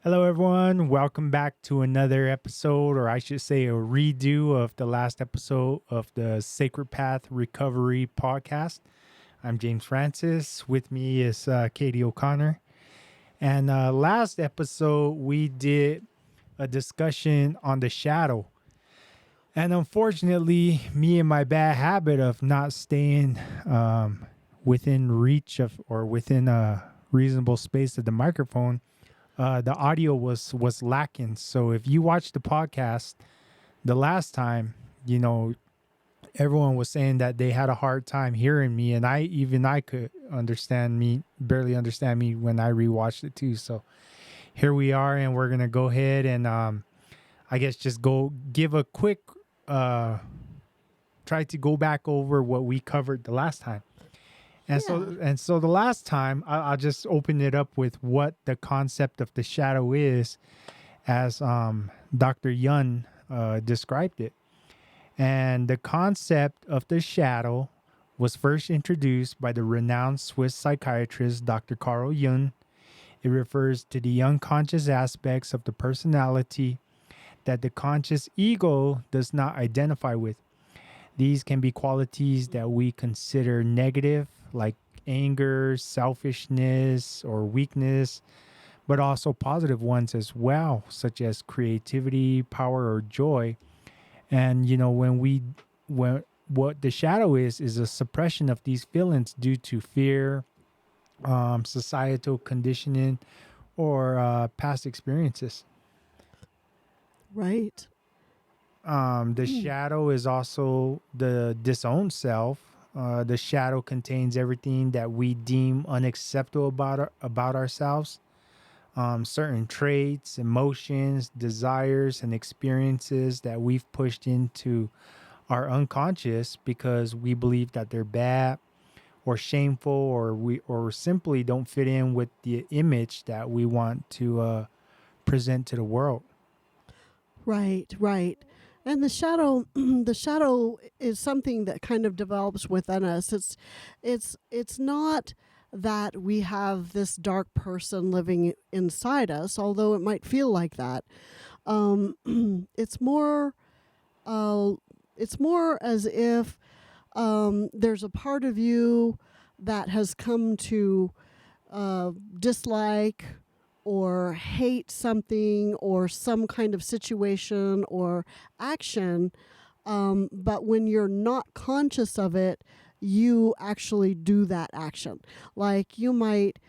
Hello, everyone. Welcome back to another episode, or I should say, a redo of the last episode of the Sacred Path Recovery podcast. I'm James Francis. With me is Katie O'Connor. And last episode, we did a discussion on the shadow. And unfortunately, me and my bad habit of not staying within reach of or within a reasonable space of the microphone, the audio was lacking. So if you watched the podcast the last time, everyone was saying that they had a hard time hearing me, and I could barely understand me when I rewatched it too. So here we are, and we're gonna go ahead and I guess just go give a quick try to go back over what we covered the last time. And so the last time I'll just open it up with what the concept of the shadow is, as Dr. Yun described it. And the concept of the shadow was first introduced by the renowned Swiss psychiatrist Dr. Carl Jung. It refers to the unconscious aspects of the personality that the conscious ego does not identify with. These can be qualities that we consider negative, like anger, selfishness, or weakness, but also positive ones as well, such as creativity, power, or joy. And when what the shadow is a suppression of these feelings due to fear, societal conditioning, or past experiences. Right. The shadow is also the disowned self. The shadow contains everything that we deem unacceptable about ourselves. Certain traits, emotions, desires, and experiences that we've pushed into our unconscious because we believe that they're bad or shameful, or simply don't fit in with the image that we want to present to the world. Right, right. And the shadow the shadow is something that kind of develops within us. It's not that we have this dark person living inside us, although it might feel like that. Um, it's more uh, it's more as if there's a part of you that has come to dislike or hate something or some kind of situation or action. But when you're not conscious of it, you actually do that action. Like you might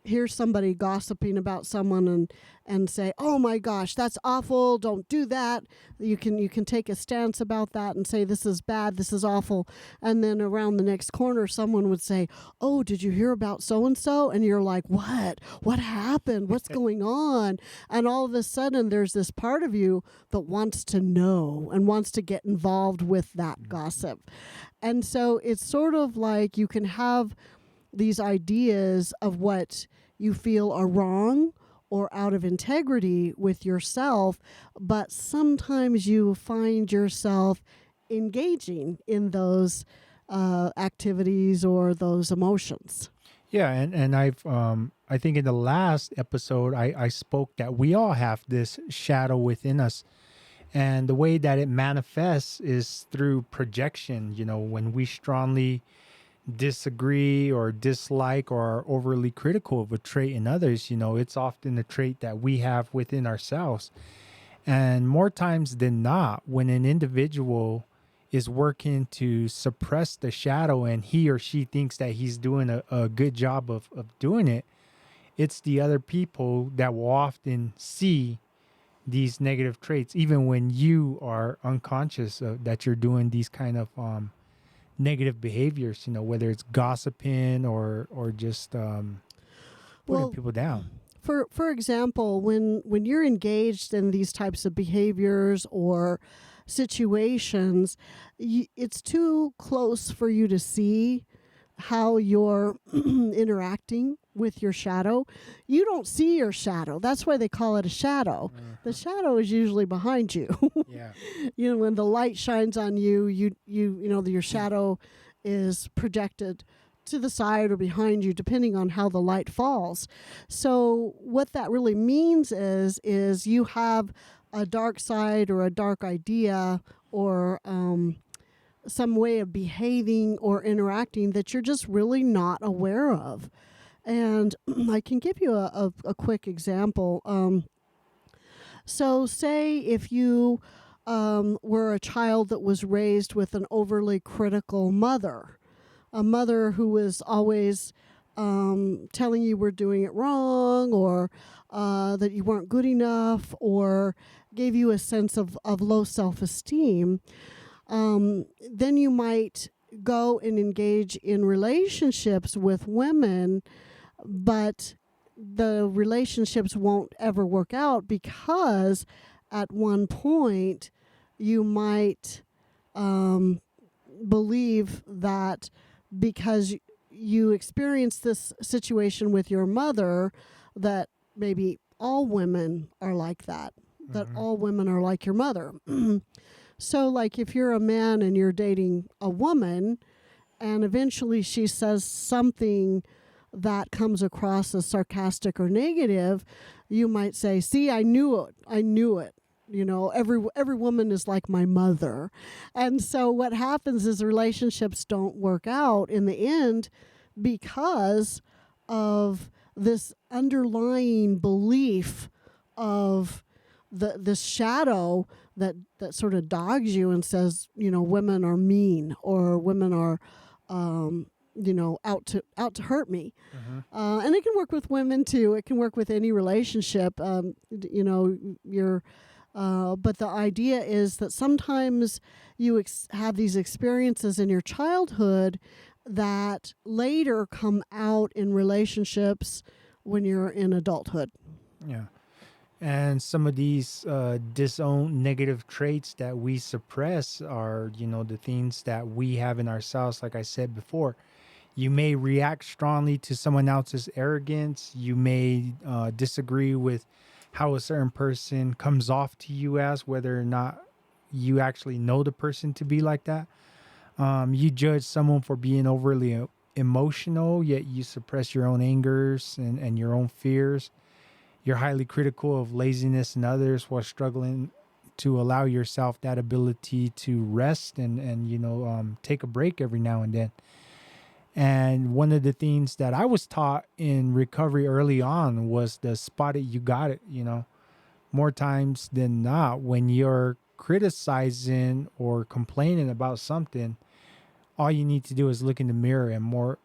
hear somebody gossiping about someone and say, "Oh my gosh, that's awful. Don't do that." You can take a stance about that and say, "This is bad. This is awful." And then around the next corner someone would say, "Oh, did you hear about so and so?" And you're like, "What? What happened? What's going on?" And all of a sudden there's this part of you that wants to know and wants to get involved with that gossip. And so it's sort of like you can have these ideas of what you feel are wrong or out of integrity with yourself, but sometimes you find yourself engaging in those activities or those emotions. Yeah, and I think in the last episode I spoke that we all have this shadow within us, and the way that it manifests is through projection. When we strongly disagree or dislike or are overly critical of a trait in others, it's often a trait that we have within ourselves. And more times than not, when an individual is working to suppress the shadow and he or she thinks that he's doing a good job of doing it, it's the other people that will often see these negative traits, even when you are unconscious that you're doing these kind of negative behaviors, whether it's gossiping or just putting Well, people down. for example, when you're engaged in these types of behaviors or situations, it's too close for you to see how you're interacting with your shadow. You don't see your shadow. That's why they call it a shadow. The shadow is usually behind you. Yeah. When the light shines on you, you know your shadow is projected to the side or behind you, depending on how the light falls. So what that really means is you have a dark side or a dark idea or some way of behaving or interacting that you're just really not aware of. And I can give you a quick example. So say if you were a child that was raised with an overly critical mother, a mother who was always telling you were doing it wrong, or that you weren't good enough, or gave you a sense of low self-esteem, then you might go and engage in relationships with women, but the relationships won't ever work out because at one point you might believe that because you experienced this situation with your mother, that maybe all women are like that, that all women are like your mother. So like if you're a man and you're dating a woman and eventually she says something that comes across as sarcastic or negative, you might say, see, I knew it. I knew it. You know, every woman is like my mother. And so what happens is relationships don't work out in the end because of this underlying belief of this shadow that sort of dogs you and says, you know, women are mean or women are out to hurt me. And it can work with women too. It can work with any relationship. But the idea is that sometimes you have these experiences in your childhood that later come out in relationships when you're in adulthood. Yeah. And some of these disowned negative traits that we suppress are, the things that we have in ourselves. Like I said before, you may react strongly to someone else's arrogance. You may disagree with how a certain person comes off to you as, whether or not you actually know the person to be like that. You judge someone for being overly emotional, yet you suppress your own angers and your own fears. You're highly critical of laziness in others while struggling to allow yourself that ability to rest and take a break every now and then. And one of the things that I was taught in recovery early on was the spot it, you got it, more times than not, when you're criticizing or complaining about something, all you need to do is look in the mirror, and more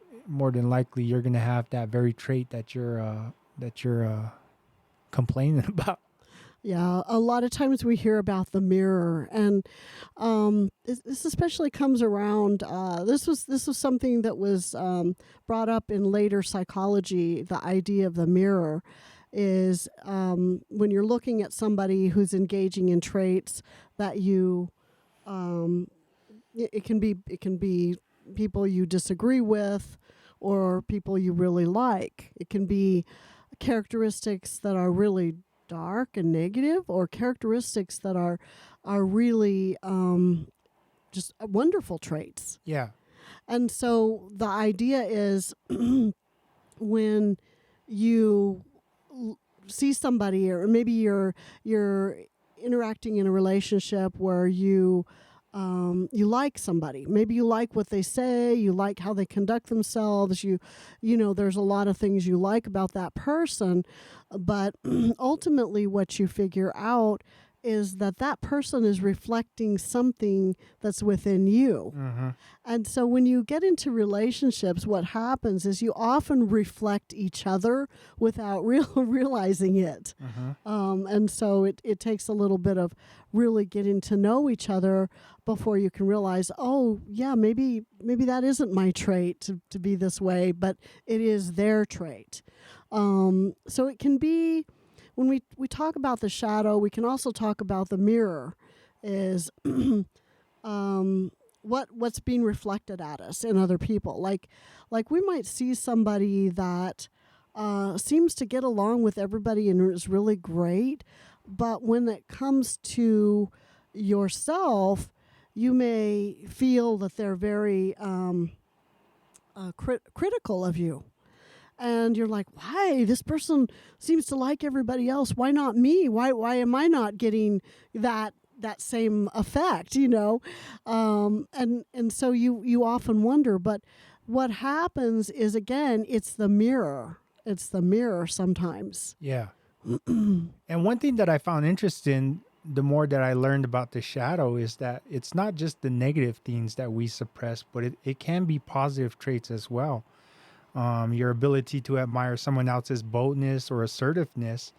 than likely you're going to have that very trait that you're complaining about. Yeah, a lot of times we hear about the mirror, and this especially comes around. This was something that was brought up in later psychology. The idea of the mirror is when you're looking at somebody who's engaging in traits that you, it can be people you disagree with, or people you really like. It can be characteristics that are really dark and negative, or characteristics that are really just wonderful traits. Yeah. And so the idea is when you see somebody, or maybe you're interacting in a relationship where you like somebody. Maybe you like what they say, you like how they conduct themselves, you know, there's a lot of things you like about that person, but ultimately what you figure out is that person is reflecting something that's within you. And so when you get into relationships, what happens is you often reflect each other without realizing it. And so it takes a little bit of really getting to know each other before you can realize, oh yeah, maybe that isn't my trait to be this way, but it is their trait. So it can be, when we talk about the shadow, we can also talk about the mirror, is what's being reflected at us in other people. Like we might see somebody that seems to get along with everybody and is really great, but when it comes to yourself, you may feel that they're very critical of you. And you're like, why? This person seems to like everybody else. Why not me? Why am I not getting that same effect? And so you often wonder. But what happens is, again, it's the mirror. It's the mirror sometimes. Yeah. And one thing that I found interesting, the more that I learned about the shadow, is that it's not just the negative things that we suppress, but it can be positive traits as well. Your ability to admire someone else's boldness or assertiveness.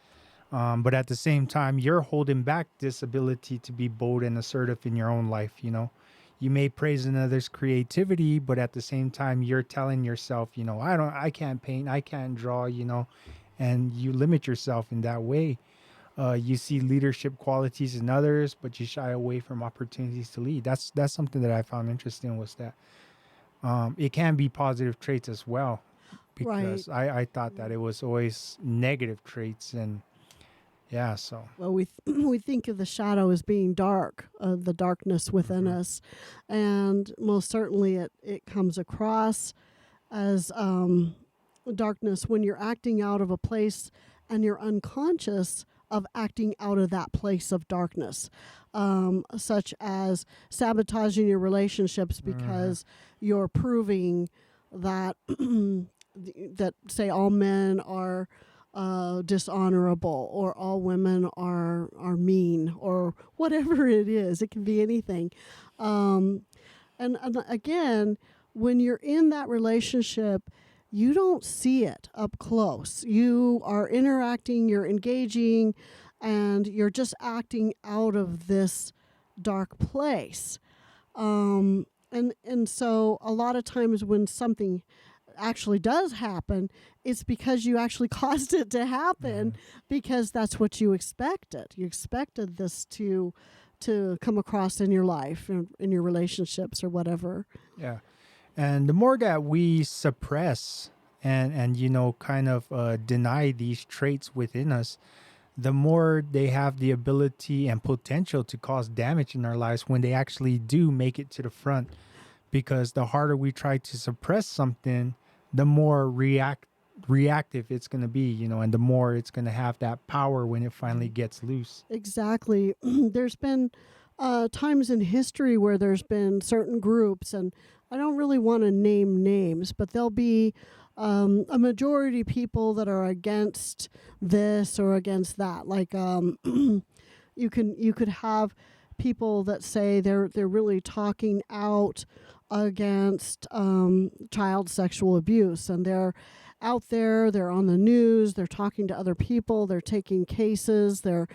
But at the same time, you're holding back this ability to be bold and assertive in your own life. You may praise another's creativity, but at the same time, you're telling yourself, I can't paint, I can't draw, and you limit yourself in that way. You see leadership qualities in others, but you shy away from opportunities to lead. That's something that I found interesting, was that it can be positive traits as well, Right. because I thought that it was always negative traits. And yeah, so Well, we think of the shadow as being dark, the darkness within mhm. us, and most certainly it comes across as darkness when you're acting out of a place and you're unconscious of acting out of that place of darkness, such as sabotaging your relationships Mhm. because you're proving that that say all men are dishonorable, or all women are mean, or whatever it is. It can be anything. Um, and again, when you're in that relationship, you don't see it up close. You are interacting, you're engaging, and you're just acting out of this dark place. And so a lot of times when something actually does happen, it's because you actually caused it to happen, Mhm. because that's what you expected. You expected this to come across in your life, in your relationships or whatever. Yeah. And the more that we suppress and kind of deny these traits within us, the more they have the ability and potential to cause damage in our lives when they actually do make it to the front. Because the harder we try to suppress something, the more reactive it's going to be, and the more it's going to have that power when it finally gets loose. Exactly. There's been times in history where there's been certain groups, and I don't really want to name names, but there'll be a majority people that are against this or against that. Like you could have people that say they're really talking out against child sexual abuse, and they're out there, they're on the news, they're talking to other people, they're taking cases, they're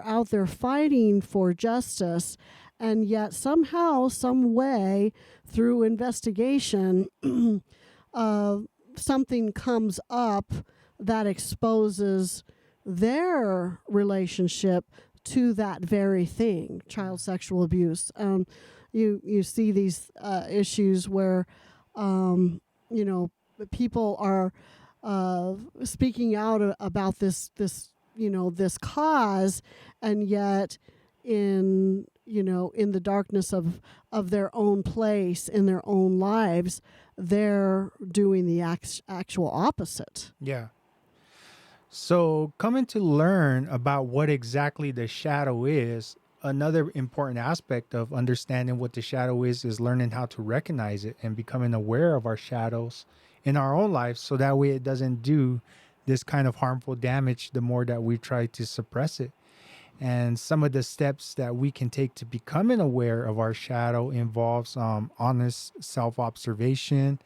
out there fighting for justice. And yet somehow, some way, through investigation, uh, something comes up that exposes their relationship to that very thing, child sexual abuse. You see these issues where you know people are speaking out about this cause, and yet in the darkness of their own place in their own lives, they're doing the actual opposite. Yeah. So, coming to learn about what exactly the shadow is, another important aspect of understanding what the shadow is learning how to recognize it and becoming aware of our shadows in our own lives, so that way it doesn't do this kind of harmful damage the more that we try to suppress it. And some of the steps that we can take to becoming aware of our shadow involves honest self-observation,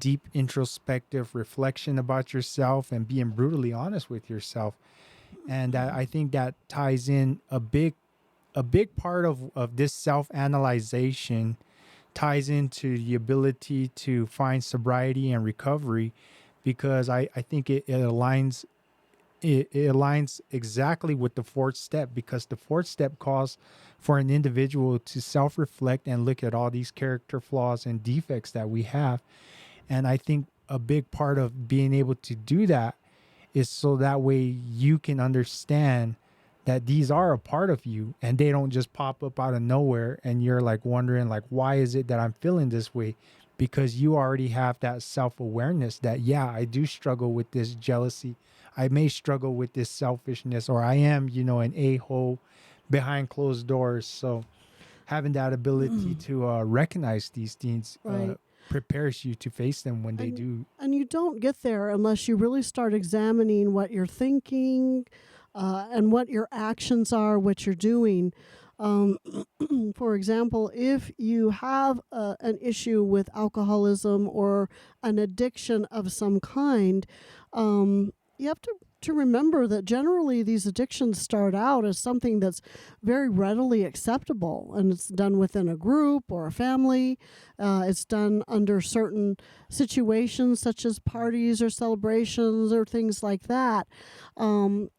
deep introspective reflection about yourself, and being brutally honest with yourself. And I think that ties in a big part of this self-analyzation, ties into the ability to find sobriety and recovery, because I think it aligns exactly with the fourth step, because the fourth step calls for an individual to self-reflect and look at all these character flaws and defects that we have. And I think a big part of being able to do that is so that way you can understand that these are a part of you and they don't just pop up out of nowhere and you're like wondering like, why is it that I'm feeling this way? because you already have that self-awareness that, yeah, I do struggle with this jealousy. I may struggle with this selfishness, or I am, an a-hole behind closed doors. So having that ability to recognize these things Right. prepares you to face them when they And do. and you don't get there unless you really start examining what you're thinking, and what your actions are, what you're doing. Um, for example, if you have an issue with alcoholism or an addiction of some kind, you have to remember that generally these addictions start out as something that's very readily acceptable, and it's done within a group or a family. It's done under certain situations such as parties or celebrations or things like that.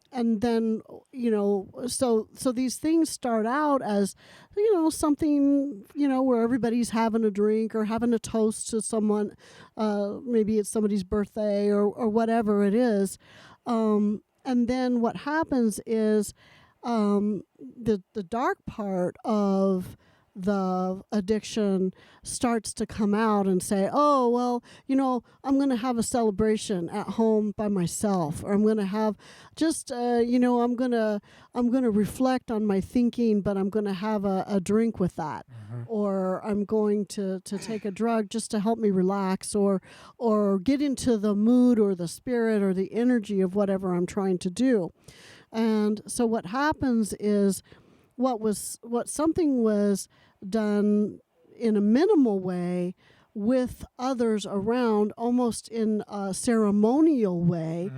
And then, so these things start out as, something, where everybody's having a drink or having a toast to someone. Maybe it's somebody's birthday or whatever it is. And then what happens is, the dark part of the addiction starts to come out and say, oh, well, I'm going to have a celebration at home by myself, or I'm going to have just, I'm going to reflect on my thinking, but I'm going to have a drink with that. Or I'm going to take a drug just to help me relax, or get into the mood or the spirit or the energy of whatever I'm trying to do. And so what happens is, what something was done in a minimal way with others around, almost in a ceremonial way,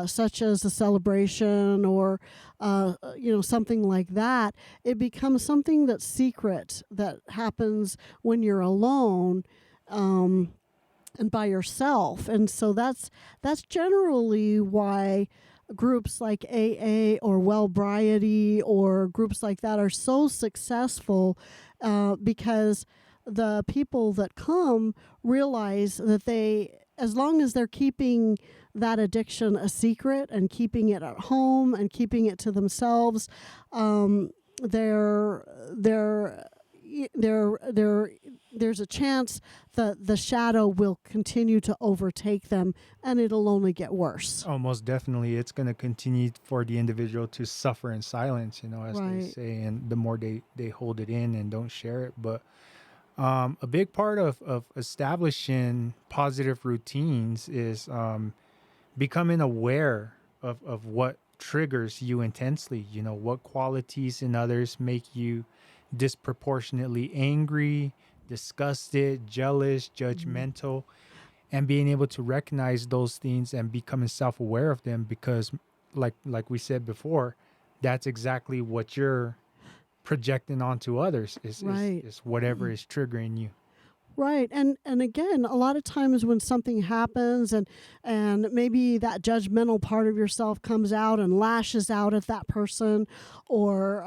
such as a celebration or something like that, it becomes something that's secret, that happens when you're alone, and by yourself. And so that's generally why groups like AA or Wellbriety or groups like that are so successful, because the people that come realize that as long as they're keeping that addiction a secret and keeping it at home and keeping it to themselves, they're there's a chance that the shadow will continue to overtake them, and it'll only get worse. Oh, most definitely. It's going to continue for the individual to suffer in silence, as they Right. say, and the more they hold it in and don't share it. But a big part of establishing positive routines is becoming aware of what triggers you intensely. What qualities in others make you disproportionately angry, disgusted, jealous, judgmental, and being able to recognize those things and becoming self-aware of them, because like we said before, that's exactly what you're projecting onto others Right. is whatever is triggering you. Right. And again, a lot of times when something happens, and maybe that judgmental part of yourself comes out and lashes out at that person, or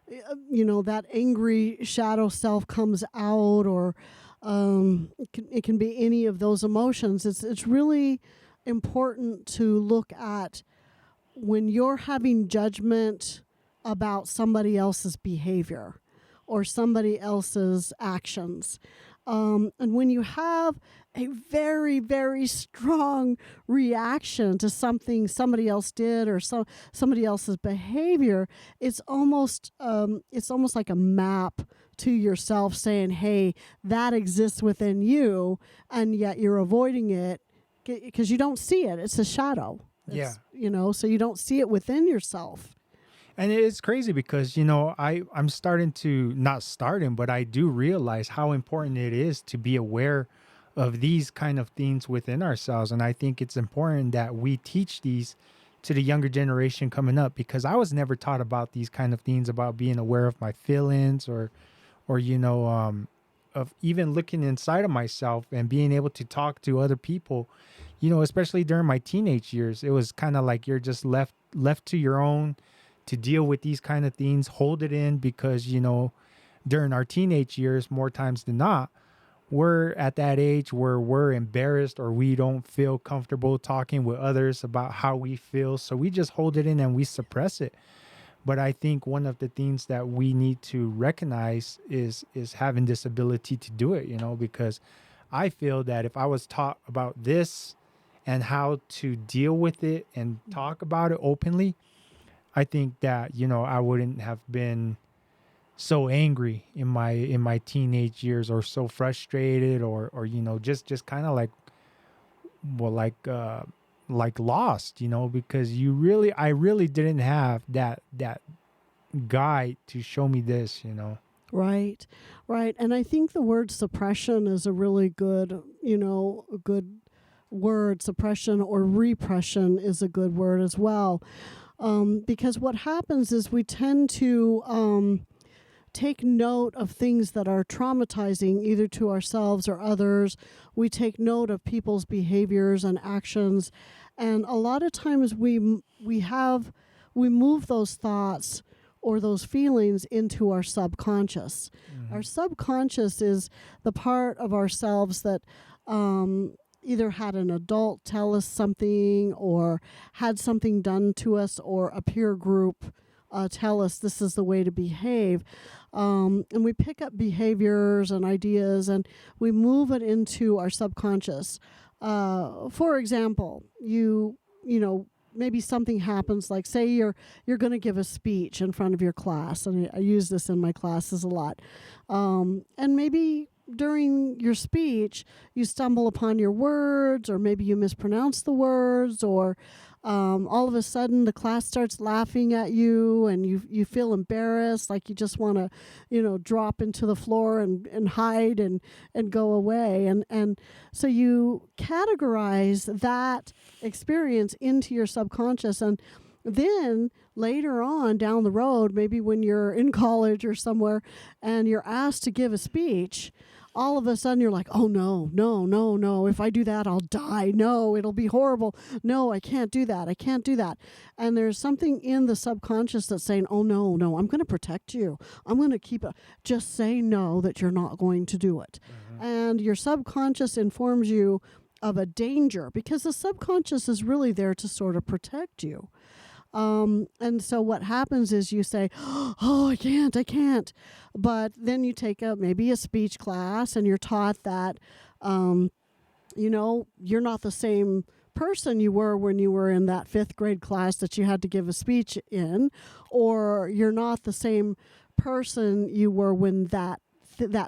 that angry shadow self comes out, or it can be any of those emotions. It's really important to look at when you're having judgment about somebody else's behavior or somebody else's actions. And when you have a very, very strong reaction to something somebody else did, or somebody else's behavior, it's almost like a map to yourself saying, hey, that exists within you, and yet you're avoiding it because you don't see it. It's a shadow. Yeah. So you don't see it within yourself. And it's crazy because, I'm starting to, not starting, but I do realize how important it is to be aware of these kind of things within ourselves. And I think it's important that we teach these to the younger generation coming up, because I was never taught about these kind of things, about being aware of my feelings, or of even looking inside of myself and being able to talk to other people, especially during my teenage years. It was kind of like you're just left to your own to deal with these kind of things, hold it in, because, during our teenage years, more times than not, we're at that age where we're embarrassed or we don't feel comfortable talking with others about how we feel. So we just hold it in and we suppress it. But I think one of the things that we need to recognize is having this ability to do it, because I feel that if I was taught about this and how to deal with it and talk about it openly, I think that, I wouldn't have been so angry in my teenage years, or so frustrated, or just kind of like, well, like lost, because I really didn't have that guide to show me this. Right, right. And I think the word suppression is a really good, a good word. Suppression or repression is a good word as well. Because what happens is we tend to take note of things that are traumatizing either to ourselves or others. We take note of people's behaviors and actions. And a lot of times we move those thoughts or those feelings into our subconscious. Mm-hmm. Our subconscious is the part of ourselves that either had an adult tell us something, or had something done to us, or a peer group tell us this is the way to behave. And we pick up behaviors and ideas and we move it into our subconscious. For example, you know, maybe something happens, like say you're going to give a speech in front of your class, and I use this in my classes a lot. And maybe during your speech you stumble upon your words, or maybe you mispronounce the words, or all of a sudden the class starts laughing at you, and you feel embarrassed, like you just want to drop into the floor and hide and go away. And so you categorize that experience into your subconscious. And then later on down the road, maybe when you're in college or somewhere and you're asked to give a speech, all of a sudden you're like, oh no, no, no, no. If I do that, I'll die. No, it'll be horrible. No, I can't do that. I can't do that. And there's something in the subconscious that's saying, oh no, no, I'm going to protect you. I'm going to keep it. Just say no, that you're not going to do it. Mm-hmm. And your subconscious informs you of a danger, because the subconscious is really there to sort of protect you. And so what happens is you say, oh, I can't. But then you take maybe a speech class, and you're taught that, you're not the same person you were when you were in that 5th grade class that you had to give a speech in, or you're not the same person you were when that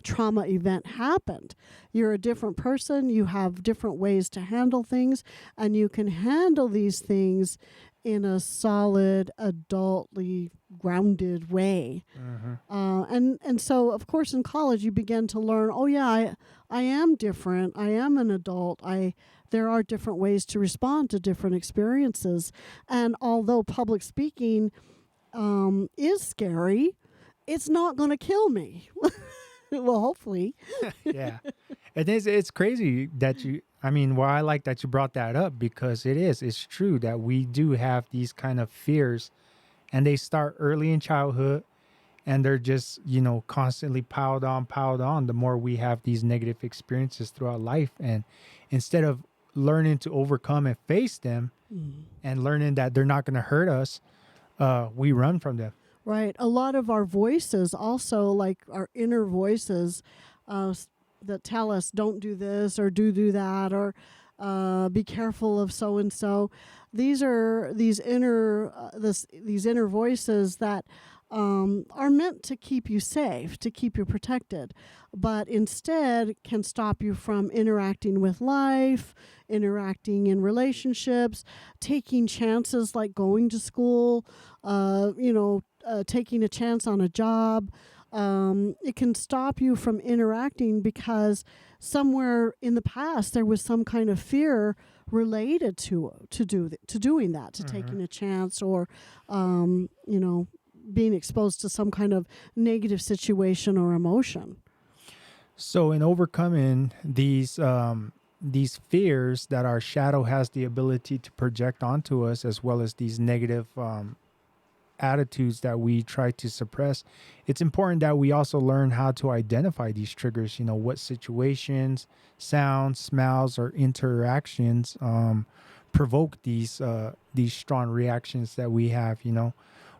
trauma event happened. You're a different person. You have different ways to handle things, and you can handle these things in a solid, adultly grounded way. Mm-hmm. And so, of course, in college, you begin to learn, oh yeah, I am different. I am an adult. There are different ways to respond to different experiences. And although public speaking is scary, it's not going to kill me. Well, hopefully. Yeah. It's crazy that I like that you brought that up, because it's true that we do have these kind of fears, and they start early in childhood, and they're just, constantly piled on the more we have these negative experiences throughout life. And instead of learning to overcome and face them, and learning that they're not going to hurt us, we run from them. Right. A lot of our voices also, like our inner voices, that tell us don't do this or do that, or be careful of so and so. These are these inner voices that are meant to keep you safe, to keep you protected, but instead can stop you from interacting with life, interacting in relationships, taking chances like going to school, taking a chance on a job. It can stop you from interacting because somewhere in the past there was some kind of fear related to doing that, to taking a chance, or being exposed to some kind of negative situation or emotion. So in overcoming these fears that our shadow has the ability to project onto us, as well as these negative attitudes that we try to suppress, it's important that we also learn how to identify these triggers. What situations, sounds, smells, or interactions provoke these strong reactions that we have.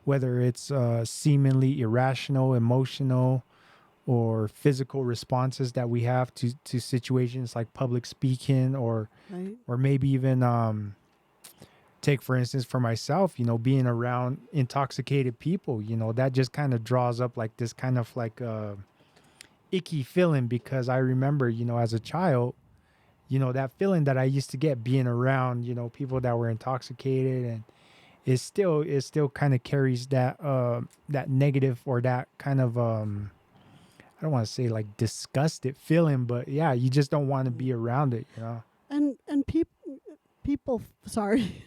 whether it's seemingly irrational, emotional, or physical responses that we have to situations like public speaking, Right. or maybe even take for instance for myself, being around intoxicated people, that just kind of draws up like this kind of like icky feeling, because I remember, as a child, that feeling that I used to get being around, people that were intoxicated. And it still kind of carries that negative, or that kind of I don't want to say like disgusted feeling, but yeah, you just don't want to be around it. And people, sorry,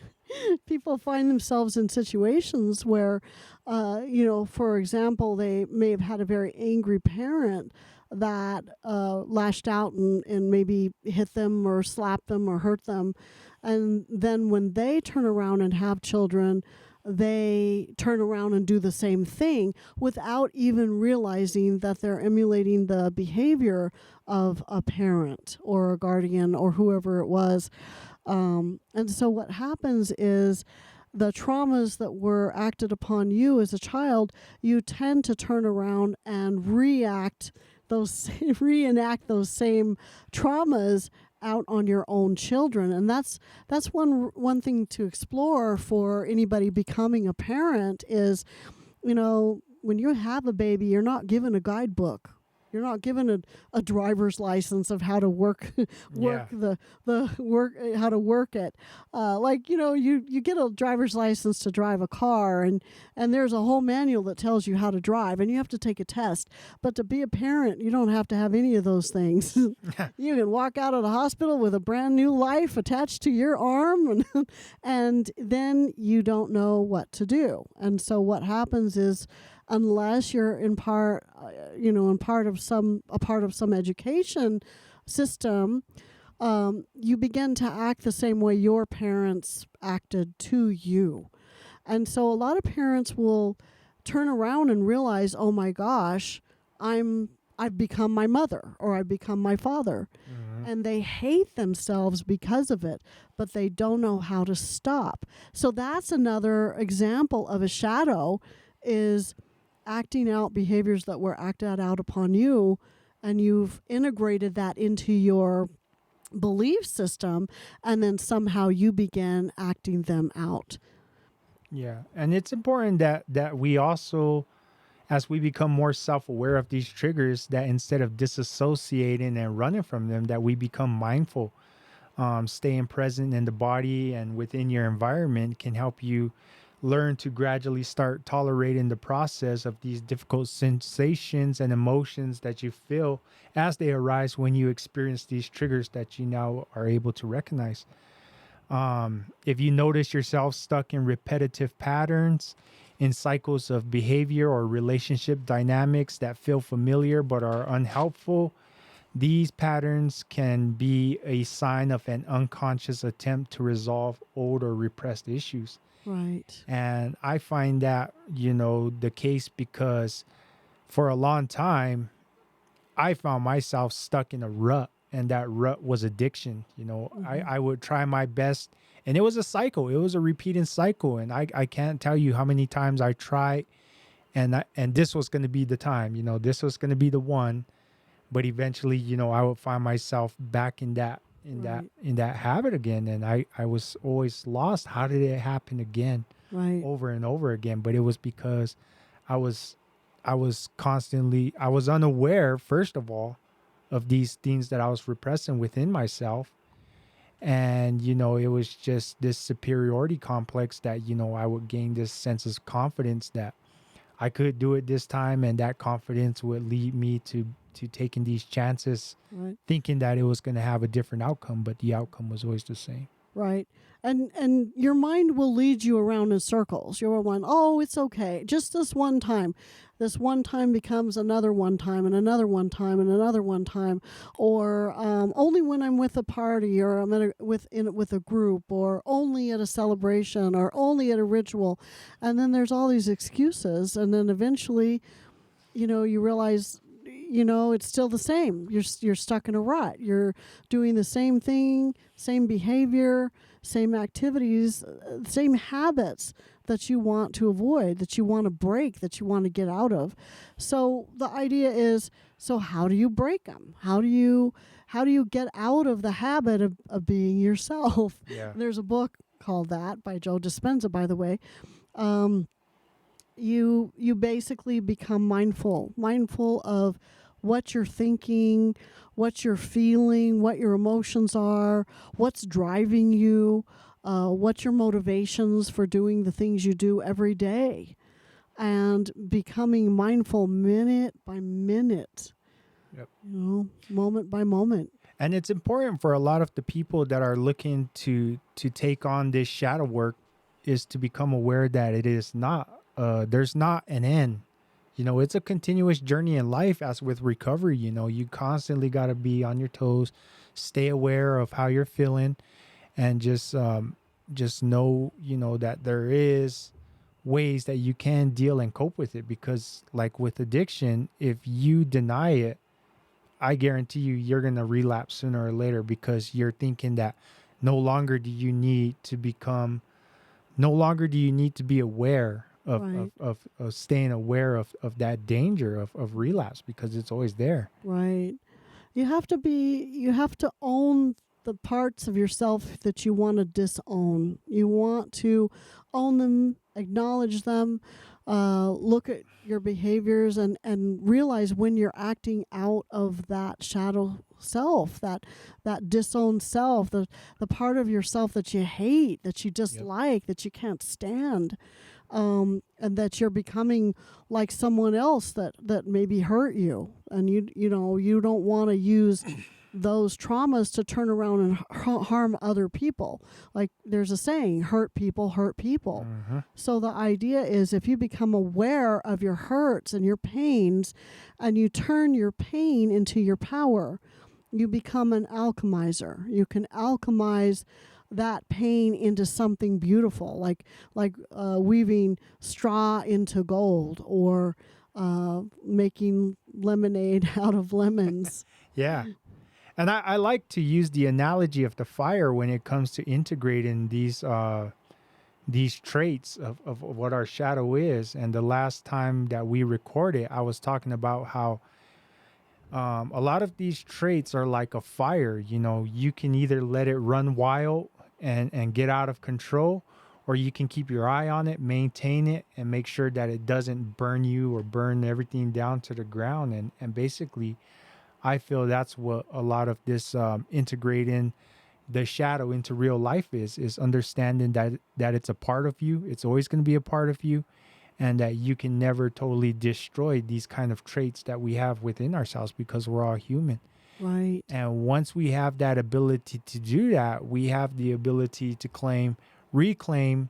people find themselves in situations where, for example, they may have had a very angry parent that lashed out and maybe hit them or slapped them or hurt them. And then when they turn around and have children, they turn around and do the same thing without even realizing that they're emulating the behavior of a parent or a guardian or whoever it was. And so what happens is the traumas that were acted upon you as a child, you tend to turn around and reenact those same traumas out on your own children. And that's one thing to explore for anybody becoming a parent is, when you have a baby, you're not given a guidebook. You're not given a driver's license of how to work Yeah. the work how to work it. You get a driver's license to drive a car, and there's a whole manual that tells you how to drive, and you have to take a test. But to be a parent, you don't have to have any of those things. You can walk out of the hospital with a brand new life attached to your arm, and then you don't know what to do. And so what happens is, unless you're a part of some education system, you begin to act the same way your parents acted to you. And so a lot of parents will turn around and realize, oh my gosh, I've become my mother or I've become my father. Mhm. And they hate themselves because of it, but they don't know how to stop. So that's another example of a shadow, is acting out behaviors that were acted out upon you, and you've integrated that into your belief system, and then somehow you begin acting them out. Yeah, and it's important that we also, as we become more self-aware of these triggers, that instead of disassociating and running from them, that we become mindful. Staying present in the body and within your environment can help you learn to gradually start tolerating the process of these difficult sensations and emotions that you feel as they arise when you experience these triggers that you now are able to recognize. If you notice yourself stuck in repetitive patterns, in cycles of behavior or relationship dynamics that feel familiar but are unhelpful, these patterns can be a sign of an unconscious attempt to resolve old or repressed issues. Right. And I find that, the case because for a long time, I found myself stuck in a rut, and that rut was addiction. Mm-hmm. I would try my best, and it was a cycle. It was a repeating cycle. And I can't tell you how many times I tried, and this was going to be the time, this was going to be the one. But eventually, I would find myself back in that Right. in that habit again, and I was always lost. How did it happen again, Right. over and over again? But it was because I was I was unaware, first of all, of these things that I was repressing within myself. And it was just this superiority complex that I would gain this sense of confidence that I could do it this time, and that confidence would lead me to taking these chances, Right. thinking that it was going to have a different outcome, but the outcome was always the same. Right. And your mind will lead you around in circles. You're one, oh, it's okay. Just this one time. This one time becomes another one time and another one time and another one time. Or only when I'm with a party, or I'm with a group, or only at a celebration, or only at a ritual. And then there's all these excuses. And then eventually, you realize, it's still the same. You're stuck in a rut. You're doing the same thing, same behavior, same activities, same habits that you want to avoid, that you want to break, that you want to get out of. So the idea is, so how do you break them? How do you get out of the habit of being yourself? Yeah. There's a book called that by Joe Dispenza, by the way. You basically become mindful of what you're thinking, what you're feeling, what your emotions are, what's driving you, what your motivations for doing the things you do every day, and becoming mindful minute by minute, Yep. moment by moment. And it's important for a lot of the people that are looking to take on this shadow work is to become aware that it is not there's not an end. It's a continuous journey in life. As with recovery, you constantly got to be on your toes, stay aware of how you're feeling, and just know, that there is ways that you can deal and cope with it. Because like with addiction, if you deny it, I guarantee you're going to relapse sooner or later, because you're thinking that no longer do you need to be aware of, Right. of staying aware of that danger of relapse, because it's always there. Right. You have to own the parts of yourself that you want to disown. You want to own them, acknowledge them, look at your behaviors, and realize when you're acting out of that shadow self, that disowned self, the part of yourself that you hate, that you dislike, that you can't stand. And that you're becoming like someone else that maybe hurt you, and you don't want to use those traumas to turn around and harm other people. Like there's a saying, hurt people hurt people. Mm-hmm. So the idea is, if you become aware of your hurts and your pains, and you turn your pain into your power, you become an alchemizer. You can alchemize that pain into something beautiful, like weaving straw into gold, or making lemonade out of lemons. Yeah. And I like to use the analogy of the fire when it comes to integrating these traits of what our shadow is. And the last time that we recorded, I was talking about how a lot of these traits are like a fire. You can either let it run wild and get out of control, or you can keep your eye on it, maintain it, and make sure that it doesn't burn you or burn everything down to the ground. And basically, I feel that's what a lot of this integrating the shadow into real life is understanding that it's a part of you. It's always going to be a part of you, and that you can never totally destroy these kind of traits that we have within ourselves, because we're all human. Right. And once we have that ability to do that, we have the ability to reclaim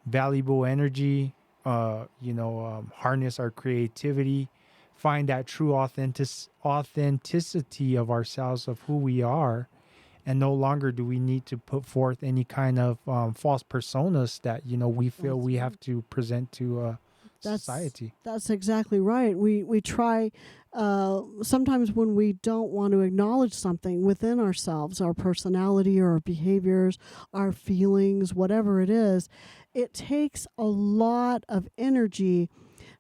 valuable energy, harness our creativity, find that true authenticity of ourselves, of who we are. And no longer do we need to put forth any kind of false personas that, we feel we have to present to society. That's exactly right. We try sometimes when we don't want to acknowledge something within ourselves, our personality or our behaviors, our feelings, whatever it is, it takes a lot of energy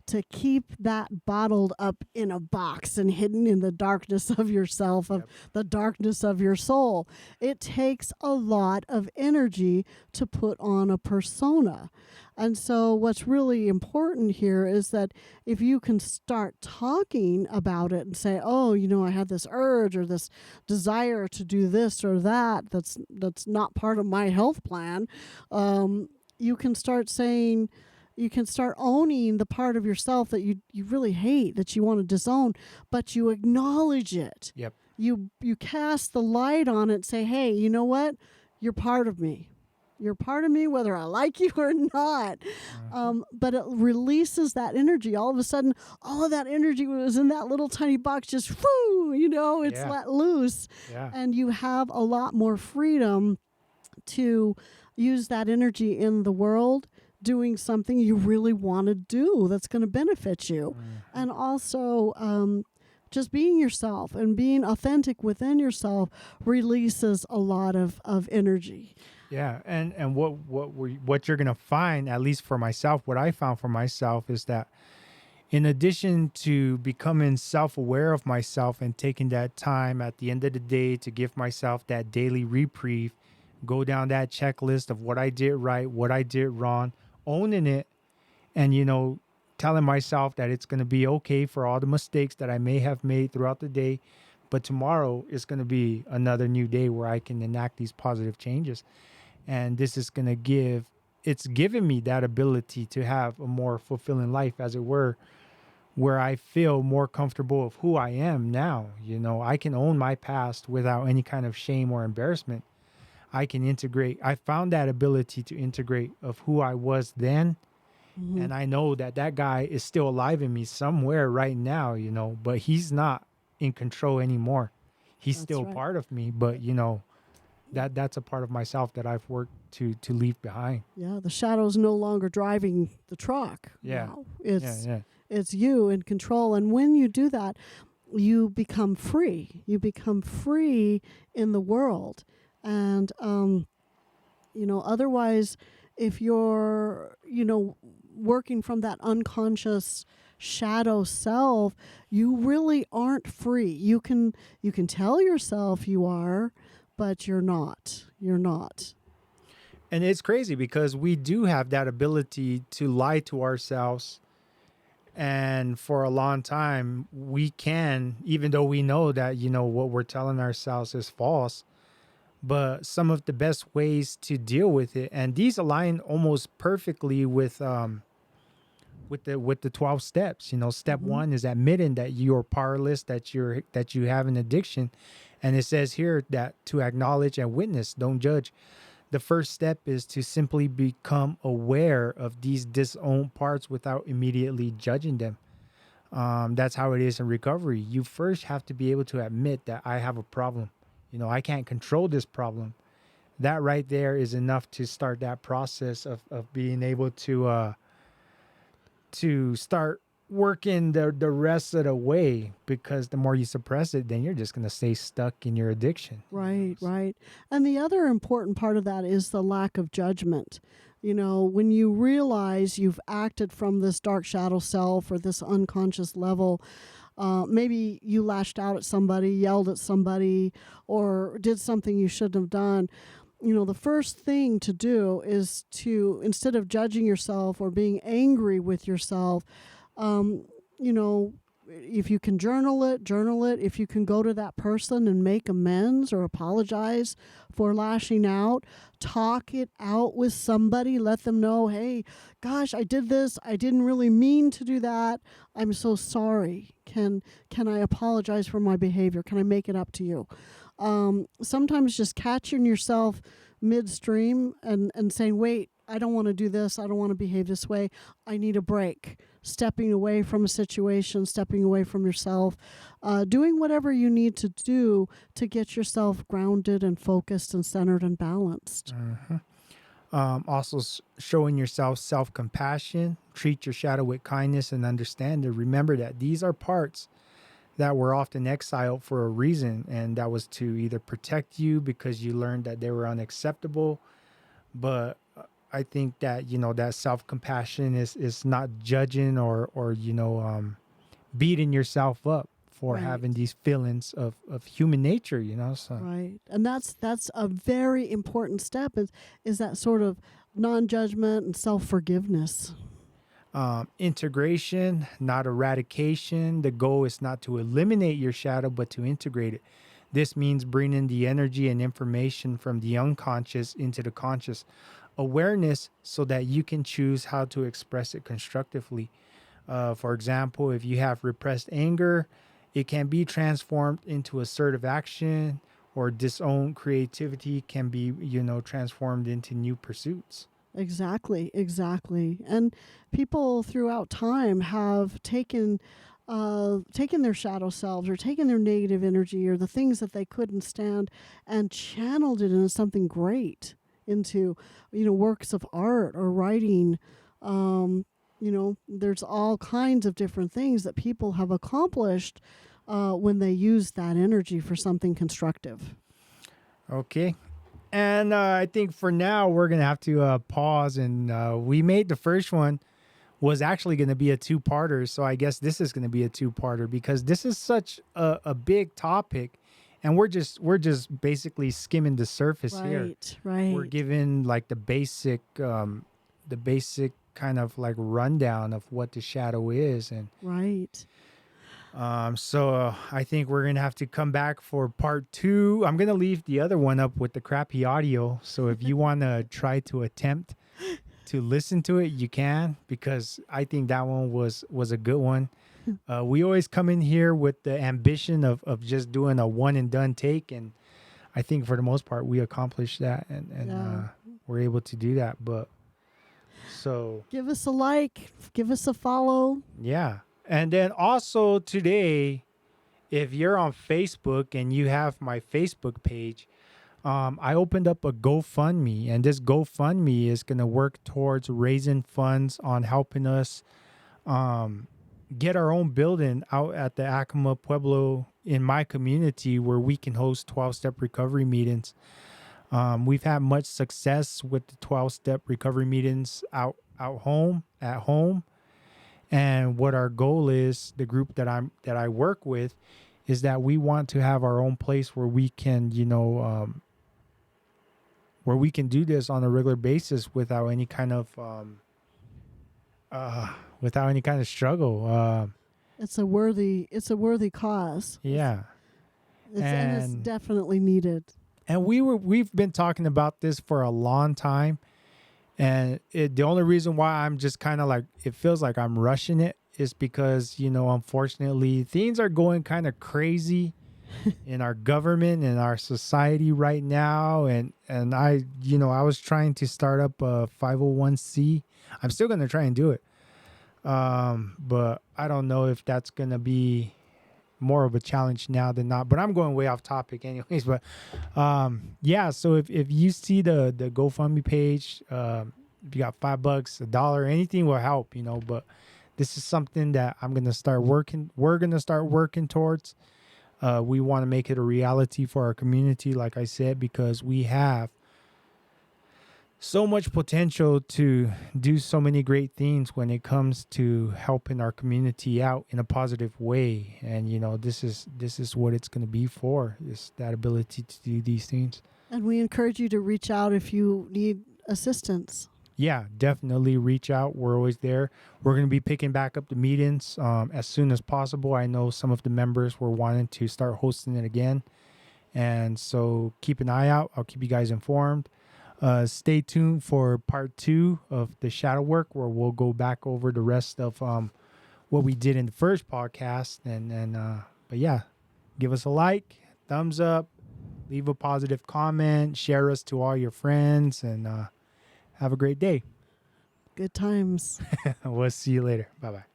to keep that bottled up in a box and hidden in the darkness of yourself, of the darkness of your soul. It takes a lot of energy to put on a persona. And so what's really important here is that if you can start talking about it and say, oh, I have this urge or this desire to do this or that's not part of my health plan, you can start saying, you can start owning the part of yourself that you really hate, that you want to disown, but you acknowledge it. Yep. You cast the light on it and say, hey, you know what? You're part of me. You're part of me whether I like you or not. But it releases that energy. All of a sudden, all of that energy was in that little tiny box, just whoo, it's let loose. Yeah. And you have a lot more freedom to use that energy in the world, doing something you really want to do that's going to benefit you. And also just being yourself and being authentic within yourself releases a lot of energy. Yeah, and what you're gonna find, at least for myself, what I found for myself is that in addition to becoming self-aware of myself and taking that time at the end of the day to give myself that daily reprieve, go down that checklist of what I did right, what I did wrong, owning it, and telling myself that it's gonna be okay for all the mistakes that I may have made throughout the day, but tomorrow is gonna be another new day where I can enact these positive changes, and this is going to it's given me that ability to have a more fulfilling life, as it were, where I feel more comfortable of who I am now. I can own my past without any kind of shame or embarrassment. I can integrate. I found that ability to integrate of who I was then, Hmm. and I know that that guy is still alive in me somewhere right now, but he's not in control anymore. He's That's still right. part of me, but that's a part of myself that I've worked to leave behind. Yeah, the shadow's no longer driving the truck. Yeah. Now Yeah, it's yeah. it's you in control, and when you do that, you become free. You become free in the world, and otherwise, if you're working from that unconscious shadow self, you really aren't free. You can tell yourself you are, but you're not. You're not. And it's crazy because we do have that ability to lie to ourselves. And for a long time, we can, even though we know that, what we're telling ourselves is false, but some of the best ways to deal with it, and these align almost perfectly with the 12 steps. Step Hmm. one is admitting that you're powerless, that you have an addiction. And it says here that to acknowledge and witness, don't judge. The first step is to simply become aware of these disowned parts without immediately judging them. That's how it is in recovery. You first have to be able to admit that I have a problem. I can't control this problem. That right there is enough to start that process of being able to start working the rest of the way, because the more you suppress it, then you're just going to stay stuck in your addiction. Right, right. And the other important part of that is the lack of judgment. When you realize you've acted from this dark shadow self or this unconscious level, maybe you lashed out at somebody, yelled at somebody, or did something you shouldn't have done. The first thing to do is to, instead of judging yourself or being angry with yourself, um, you know, if you can journal it, journal it. If you can go to that person and make amends or apologize for lashing out, talk it out with somebody. Let them know, hey, gosh, I did this. I didn't really mean to do that. I'm so sorry. Can I apologize for my behavior? Can I make it up to you? Sometimes just catching yourself midstream and saying, wait, I don't want to do this. I don't want to behave this way. I need a break. Stepping away from a situation, stepping away from yourself, doing whatever you need to do to get yourself grounded and focused and centered and balanced. Also, showing yourself self compassion, treat your shadow with kindness and understanding. Remember that these are parts that were often exiled for a reason, and that was to either protect you because you learned that they were unacceptable. But I think that that self compassion is not judging or beating yourself up for Right. having these feelings of human nature. So Right. And that's a very important step is that sort of non-judgment and self-forgiveness. integration, not eradication. The goal is not to eliminate your shadow, but to integrate it. This means bringing the energy and information from the unconscious into the conscious awareness so that you can choose how to express it constructively. For example, if you have repressed anger, it can be transformed into assertive action, or disowned creativity can be, transformed into new pursuits. Exactly, exactly. And people throughout time have taken their shadow selves or taken their negative energy or the things that they couldn't stand and channeled it into something great, into works of art or writing. There's all kinds of different things that people have accomplished when they use that energy for something constructive. Okay. And I think for now we're gonna have to pause. And we made the first one was actually going to be a two-parter, so I guess this is going to be a two-parter because this is such a big topic, and we're just basically skimming the surface here. Right, We're right, giving like the basic kind of like rundown of what the shadow is, and right. so I think we're gonna have to come back for part two. I'm gonna leave the other one up with the crappy audio, so if you want to try to attempt to listen to it, you can, because I think that one was a good one. We always come in here with the ambition of just doing a one and done take, and I think for the most part we accomplished that, and Yeah. we're able to do that. But so Give us a like, give us a follow. yeah, and then also today, if you're on Facebook and you have my Facebook page, I opened up a GoFundMe, and this GoFundMe is going to work towards raising funds on helping us get our own building out at the Acoma Pueblo in my community where we can host 12-step recovery meetings. We've had much success with the 12-step recovery meetings at home. And what our goal is, the group that I work with, is that we want to have our own place where we can, where we can do this on a regular basis without any kind of struggle. It's a worthy cause. Yeah, And it's definitely needed. and we've been talking about this for a long time, and the only reason why I'm just kind of like, it feels like I'm rushing it is because unfortunately things are going kind of crazy in our government and our society right now, and I was trying to start up a 501c. I'm still going to try and do it, but I don't know if that's going to be more of a challenge now than not. But I'm going way off topic anyways. But yeah, so if you see the GoFundMe page, if you got $5, $1, anything will help, but this is something that we're going to start working towards. We want to make it a reality for our community, like I said, because we have so much potential to do so many great things when it comes to helping our community out in a positive way. And this is what it's going to be for, is that ability to do these things. And we encourage you to reach out if you need assistance. Yeah, definitely reach out. We're always there. We're going to be picking back up the meetings as soon as possible. I know some of the members were wanting to start hosting it again, and so keep an eye out. I'll keep you guys informed. Stay tuned for part two of the shadow work, where we'll go back over the rest of what we did in the first podcast. But yeah, give us a like, thumbs up, leave a positive comment, share us to all your friends, and have a great day. Good times. We'll see you later. Bye-bye.